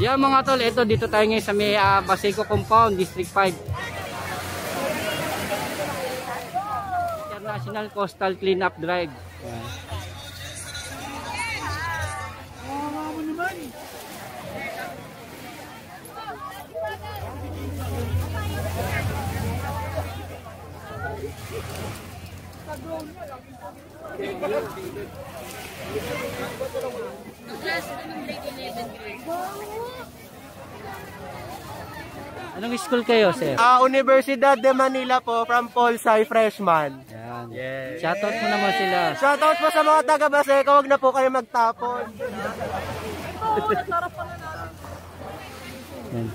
Yan mga tol, ito dito tayo ngayon sa may Baseco Compound, District 5. International Coastal Cleanup Drive. Yan. Anong school kayo, sir? Universidad de Manila po, from Polsai, freshman. Yan. Yes. Shoutout mo naman sila. Shoutout po sa mga taga Baseco, huwag na po kayo magtapon. Yan.